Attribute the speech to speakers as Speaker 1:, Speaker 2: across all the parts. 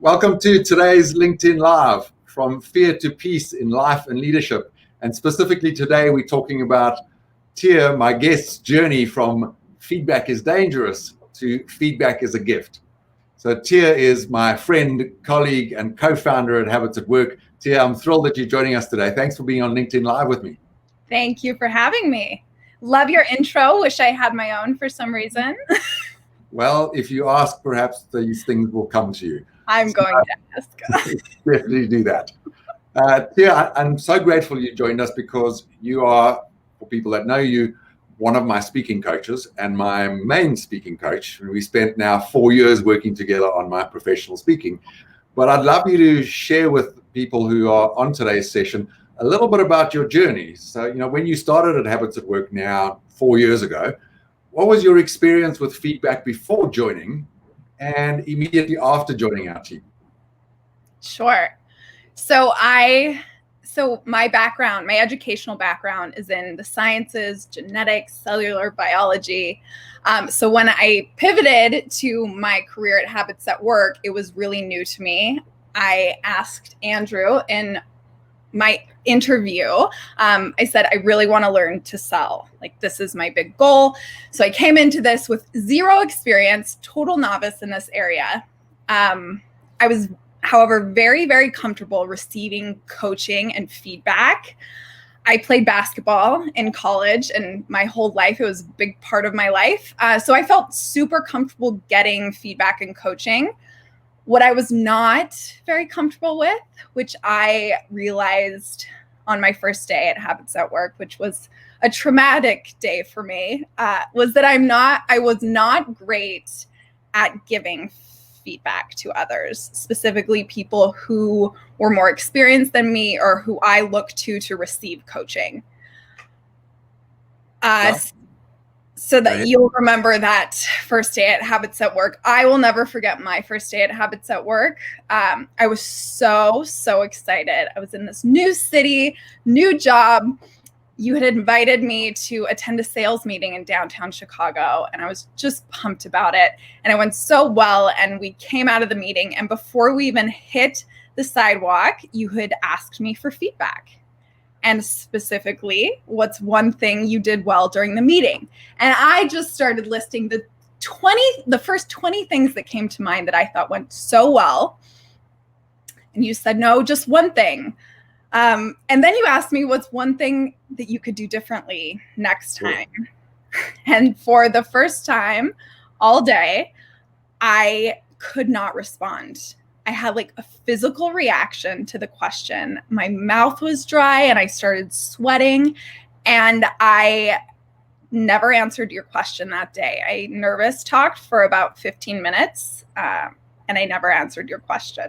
Speaker 1: Welcome to today's LinkedIn Live, from fear to peace in life and leadership. And specifically today, we're talking about Tia, my guest's journey from feedback is dangerous to feedback is a gift. So Tia is my friend, colleague, and co-founder at Habits at Work. Tia, I'm thrilled that you're joining us today. Thanks for being on LinkedIn Live with me.
Speaker 2: Thank you for having me. Love your intro. Wish I had my own for some reason.
Speaker 1: Well, if you ask, perhaps these things will come to you.
Speaker 2: I'm going to ask.
Speaker 1: Definitely do that. Tia, I'm so grateful you joined us because you are, for people that know you, one of my speaking coaches and my main speaking coach. We spent now 4 years working together on my professional speaking. But I'd love you to share with people who are on today's session a little bit about your journey. So, when you started at Habits at Work now 4 years ago, what was your experience with feedback before joining and immediately after joining our team?
Speaker 2: Sure. So my background, my educational background is in the sciences, genetics, cellular biology. So when I pivoted to my career at Habits at Work, it was really new to me. I asked Andrew in my interview, I said, I really want to learn to sell. Like, this is my big goal. So I came into this with zero experience, total novice in this area. I was, however, very, very comfortable receiving coaching and feedback. I played basketball in college and my whole life, it was a big part of my life. So I felt super comfortable getting feedback and coaching. What I was not very comfortable with, which I realized on my first day at Habits at Work, which was a traumatic day for me, was that I was not great at giving feedback to others, specifically people who were more experienced than me or who I looked to receive coaching. So that you'll remember that first day at Habits at Work. I will never forget my first day at Habits at Work. I was so excited. I was in this new city, new job. You had invited me to attend a sales meeting in downtown Chicago, and I was just pumped about it. And it went so well, and we came out of the meeting, and before we even hit the sidewalk, you had asked me for feedback. And specifically, what's one thing you did well during the meeting? And I just started listing the first 20 things that came to mind that I thought went so well. And you said, no, just one thing. And then you asked me, what's one thing that you could do differently next time? And for the first time all day, I could not respond. I had like a physical reaction to the question. My mouth was dry and I started sweating, and I never answered your question that day. I nervous talked for about 15 minutes and I never answered your question.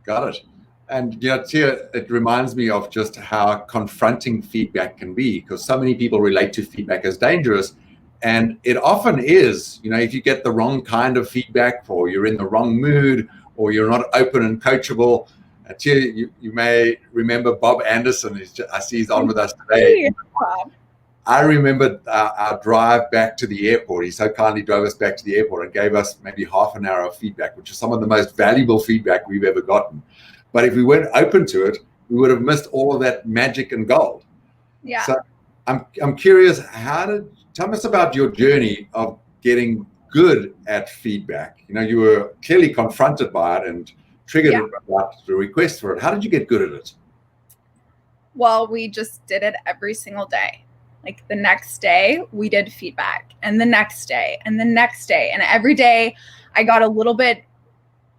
Speaker 1: Got it. And Tia, it reminds me of just how confronting feedback can be, because so many people relate to feedback as dangerous. And it often is, if you get the wrong kind of feedback, or you're in the wrong mood, or you're not open and coachable. Tia, you may remember Bob Anderson. I see he's on with us today. I remember our drive back to the airport. He so kindly drove us back to the airport and gave us maybe half an hour of feedback, which is some of the most valuable feedback we've ever gotten. But if we weren't open to it, we would have missed all of that magic and gold.
Speaker 2: Yeah.
Speaker 1: So I'm curious, tell us about your journey of getting good at feedback. You were clearly confronted by it and triggered about the request for it. How did you get good at it?
Speaker 2: Well, we just did it every single day. Like, the next day we did feedback, and the next day and the next day. And every day I got a little bit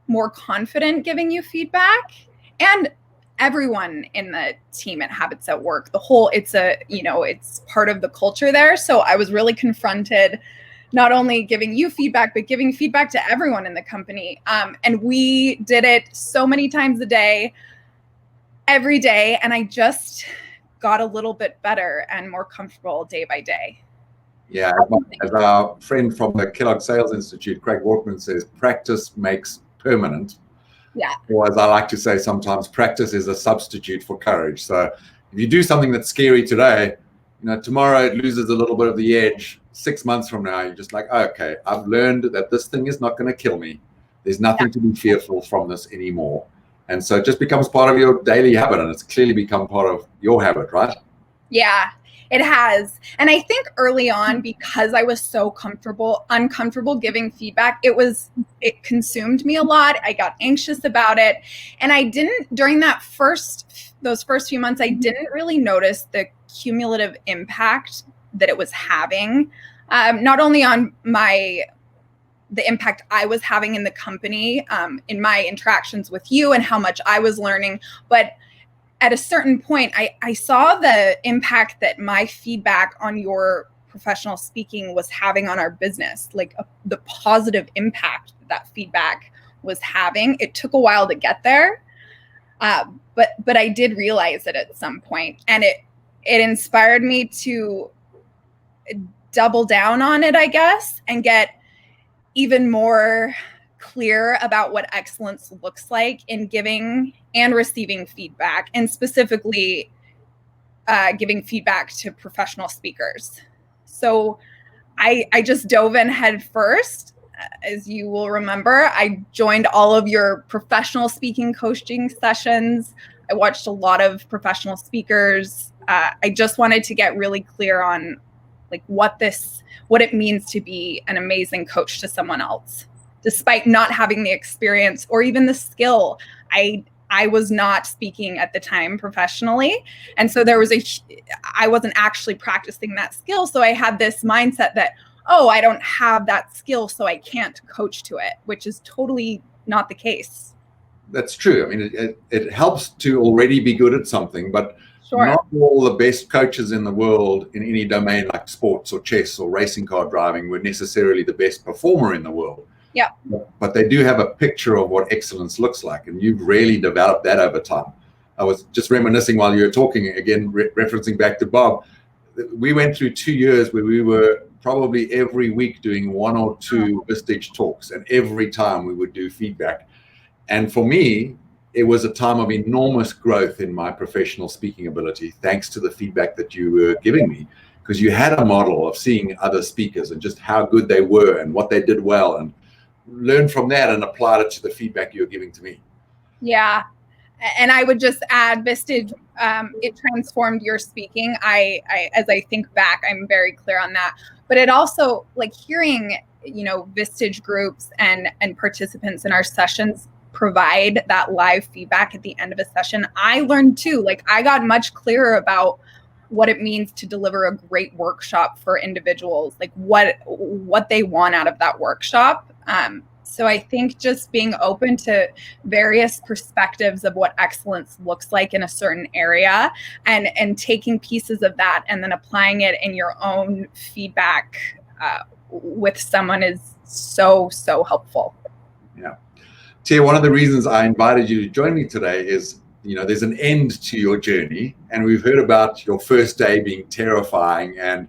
Speaker 2: more confident giving you feedback. And everyone in the team at Habits at Work, it's part of the culture there. So I was really confronted, not only giving you feedback, but giving feedback to everyone in the company. And we did it so many times a day, every day. And I just got a little bit better and more comfortable day by day.
Speaker 1: Yeah, as our friend from the Kellogg Sales Institute, Craig Walkman, says, practice makes permanent.
Speaker 2: Yeah.
Speaker 1: Or as I like to say sometimes, practice is a substitute for courage. So if you do something that's scary today, tomorrow it loses a little bit of the edge. 6 months from now, you're just like, okay, I've learned that this thing is not going to kill me. There's nothing to be fearful from this anymore. And so it just becomes part of your daily habit, and it's clearly become part of your habit, right?
Speaker 2: Yeah, it has. And I think early on, because I was so uncomfortable giving feedback, it consumed me a lot. I got anxious about it. And I didn't, during those first few months, I didn't really notice the cumulative impact that it was having, not only on the impact I was having in the company, in my interactions with you and how much I was learning, but at a certain point, I saw the impact that my feedback on your professional speaking was having on our business, like the positive impact that feedback was having. It took a while to get there, but I did realize it at some point, and it inspired me to double down on it, I guess, and get even more clear about what excellence looks like in giving and receiving feedback, and specifically giving feedback to professional speakers. So I just dove in head first. As you will remember, I joined all of your professional speaking coaching sessions. I watched a lot of professional speakers. I just wanted to get really clear on like what it means to be an amazing coach to someone else. Despite not having the experience or even the skill, I was not speaking at the time professionally. And so I wasn't actually practicing that skill. So I had this mindset that, oh, I don't have that skill, so I can't coach to it, which is totally not the case.
Speaker 1: That's true. I mean, it helps to already be good at something, but
Speaker 2: Sure.
Speaker 1: Not all the best coaches in the world in any domain like sports or chess or racing car driving were necessarily the best performer in the world.
Speaker 2: Yeah.
Speaker 1: But they do have a picture of what excellence looks like, and you've really developed that over time. I was just reminiscing while you were talking, again, referencing back to Bob. We went through 2 years where we were probably every week doing 1 or 2 Vistage talks, and every time we would do feedback. And for me, it was a time of enormous growth in my professional speaking ability, thanks to the feedback that you were giving me, because you had a model of seeing other speakers and just how good they were and what they did well, and learned from that and applied it to the feedback you were giving to me.
Speaker 2: Yeah. And I would just add, Vistage, it transformed your speaking. As I think back, I'm very clear on that. But it also, like, hearing, Vistage groups and participants in our sessions provide that live feedback at the end of a session, I learned too. Like, I got much clearer about what it means to deliver a great workshop for individuals, like what they want out of that workshop. So I think just being open to various perspectives of what excellence looks like in a certain area, and taking pieces of that and then applying it in your own feedback with someone is so helpful.
Speaker 1: Yeah. Tia, one of the reasons I invited you to join me today is, there's an end to your journey, and we've heard about your first day being terrifying, and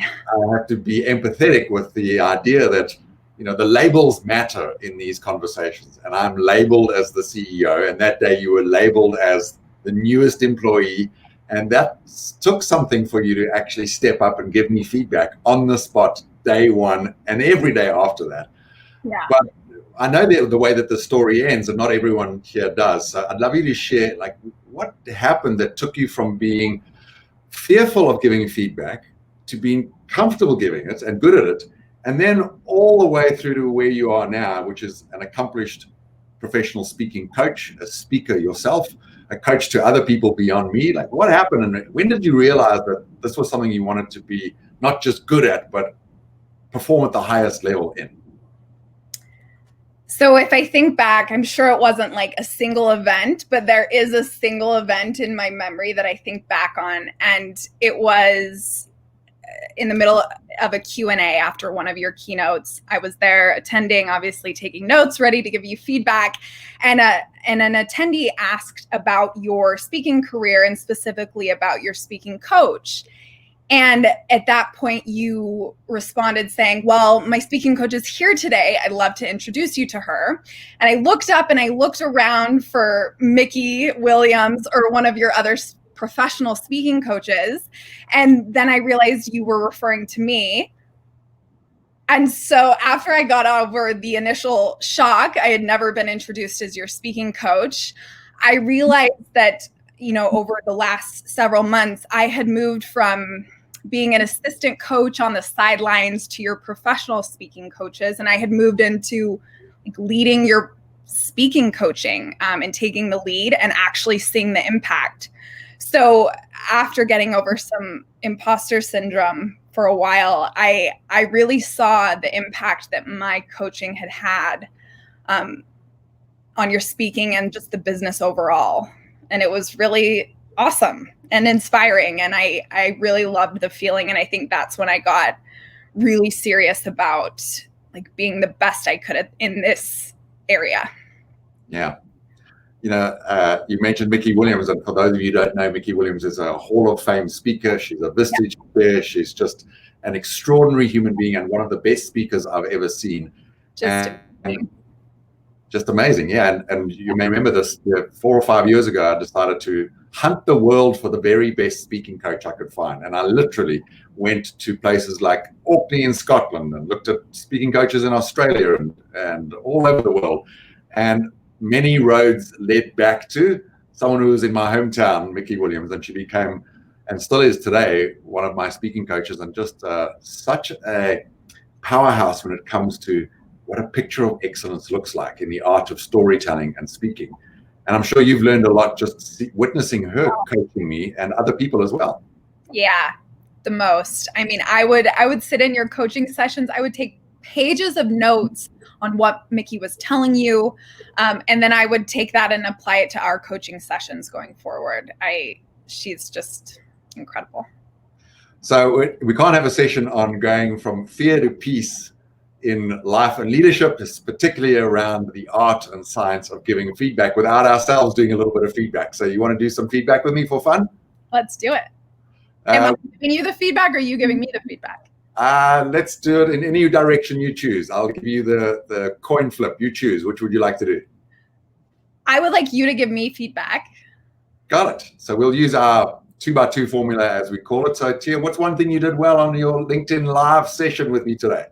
Speaker 1: I have to be empathetic with the idea that, the labels matter in these conversations, and I'm labeled as the CEO, and that day you were labeled as the newest employee, and that took something for you to actually step up and give me feedback on the spot, day one, and every day after that.
Speaker 2: Yeah.
Speaker 1: But I know the way that the story ends, and not everyone here does. So I'd love you to share, like, what happened that took you from being fearful of giving feedback to being comfortable giving it and good at it, and then all the way through to where you are now, which is an accomplished professional speaking coach, a speaker yourself, a coach to other people beyond me. Like, what happened, and when did you realize that this was something you wanted to be not just good at, but perform at the highest level in?
Speaker 2: So if I think back, I'm sure it wasn't like a single event, but there is a single event in my memory that I think back on. And it was in the middle of a Q&A after one of your keynotes. I was there attending, obviously taking notes, ready to give you feedback. And an attendee asked about your speaking career, and specifically about your speaking coach. And at that point, you responded saying, well, my speaking coach is here today. I'd love to introduce you to her. And I looked up and I looked around for Mickey Williams or one of your other professional speaking coaches. And then I realized you were referring to me. And so after I got over the initial shock, I had never been introduced as your speaking coach. I realized that, over the last several months, I had moved from being an assistant coach on the sidelines to your professional speaking coaches. And I had moved into leading your speaking coaching and taking the lead and actually seeing the impact. So after getting over some imposter syndrome for a while, I really saw the impact that my coaching had on your speaking and just the business overall. And it was really awesome and inspiring. And I really loved the feeling. And I think that's when I got really serious about being the best I could in this area.
Speaker 1: Yeah. You mentioned Mickey Williams, and for those of you who don't know, Mickey Williams is a Hall of Fame speaker. She's a Vistage chair. She's just an extraordinary human being and one of the best speakers I've ever seen. Just amazing. Yeah. And you may remember this, 4 or 5 years ago, I decided to hunt the world for the very best speaking coach I could find. And I literally went to places like Orkney in Scotland and looked at speaking coaches in Australia and all over the world. And many roads led back to someone who was in my hometown, Mickey Williams, and she became, and still is today, one of my speaking coaches, and just such a powerhouse when it comes to what a picture of excellence looks like in the art of storytelling and speaking. And I'm sure you've learned a lot just witnessing her coaching me and other people as well.
Speaker 2: Yeah, the most. I mean, I would sit in your coaching sessions. I would take pages of notes on what Mickey was telling you. And then I would take that and apply it to our coaching sessions going forward. She's just incredible.
Speaker 1: So we can't have a session on going from fear to peace in life and leadership, particularly around the art and science of giving feedback, without ourselves doing a little bit of feedback. So you want to do some feedback with me for fun?
Speaker 2: Let's do it. Am I giving you the feedback or are you giving me the feedback?
Speaker 1: Let's do it in any direction you choose. I'll give you the coin flip. You choose. Which would you like to do?
Speaker 2: I would like you to give me feedback.
Speaker 1: Got it. So we'll use our 2x2 formula, as we call it. So Tia, what's one thing you did well on your LinkedIn Live session with me today?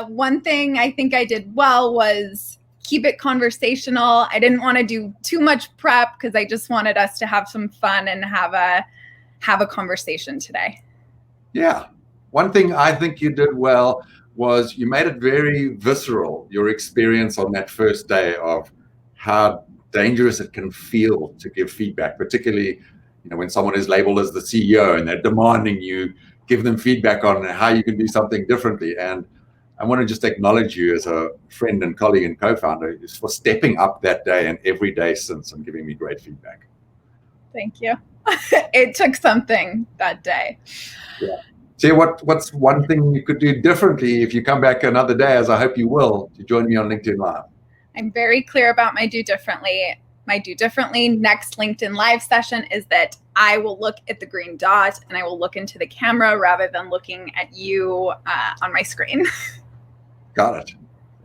Speaker 2: One thing I think I did well was keep it conversational. I didn't want to do too much prep because I just wanted us to have some fun and have a conversation today. Yeah.
Speaker 1: One thing I think you did well was you made it very visceral, your experience on that first day of how dangerous it can feel to give feedback, particularly when someone is labeled as the CEO and they're demanding you give them feedback on how you can do something differently. And I want to just acknowledge you as a friend and colleague and co-founder for stepping up that day and every day since and giving me great feedback.
Speaker 2: Thank you. It took something that day.
Speaker 1: Yeah. See, what's one thing you could do differently if you come back another day, as I hope you will, to join me on LinkedIn Live?
Speaker 2: I'm very clear about my do differently. My do differently next LinkedIn Live session is that I will look at the green dot and I will look into the camera rather than looking at you on my screen.
Speaker 1: Got it.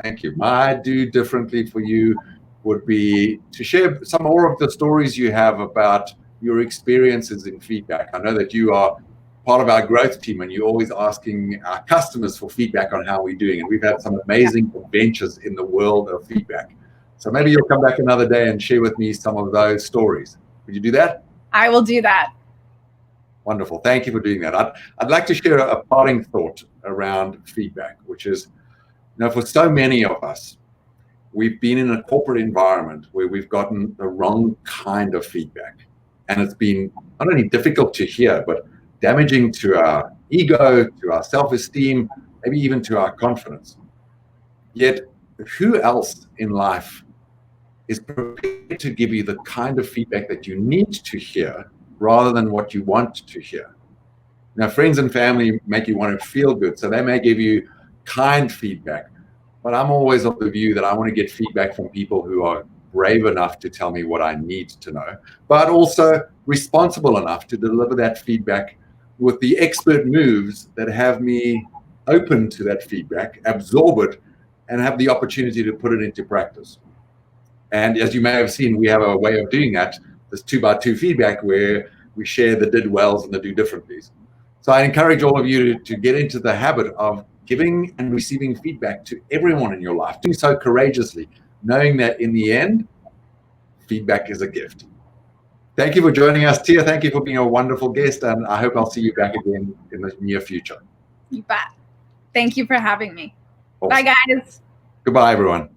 Speaker 1: Thank you. My do differently for you would be to share some more of the stories you have about your experiences in feedback. I know that you are part of our growth team and you're always asking our customers for feedback on how we're doing. And we've had some amazing adventures in the world of feedback. So maybe you'll come back another day and share with me some of those stories. Would you do that?
Speaker 2: I will do that.
Speaker 1: Wonderful. Thank you for doing that. I'd like to share a parting thought around feedback, which is, for so many of us, we've been in a corporate environment where we've gotten the wrong kind of feedback. And it's been not only difficult to hear, but damaging to our ego, to our self-esteem, maybe even to our confidence. Yet, who else in life is prepared to give you the kind of feedback that you need to hear rather than what you want to hear? Now, friends and family make you want to feel good, so they may give you kind feedback. But I'm always of the view that I want to get feedback from people who are brave enough to tell me what I need to know, but also responsible enough to deliver that feedback with the expert moves that have me open to that feedback, absorb it, and have the opportunity to put it into practice. And as you may have seen, we have a way of doing that, this 2x2 feedback, where we share the did wells and the do differentlies. So I encourage all of you to get into the habit of giving and receiving feedback to everyone in your life, doing so courageously, knowing that in the end, feedback is a gift. Thank you for joining us, Tia. Thank you for being a wonderful guest, and I hope I'll see you back again in the near future.
Speaker 2: You bet. Thank you for having me.
Speaker 1: Awesome.
Speaker 2: Bye, guys.
Speaker 1: Goodbye, everyone.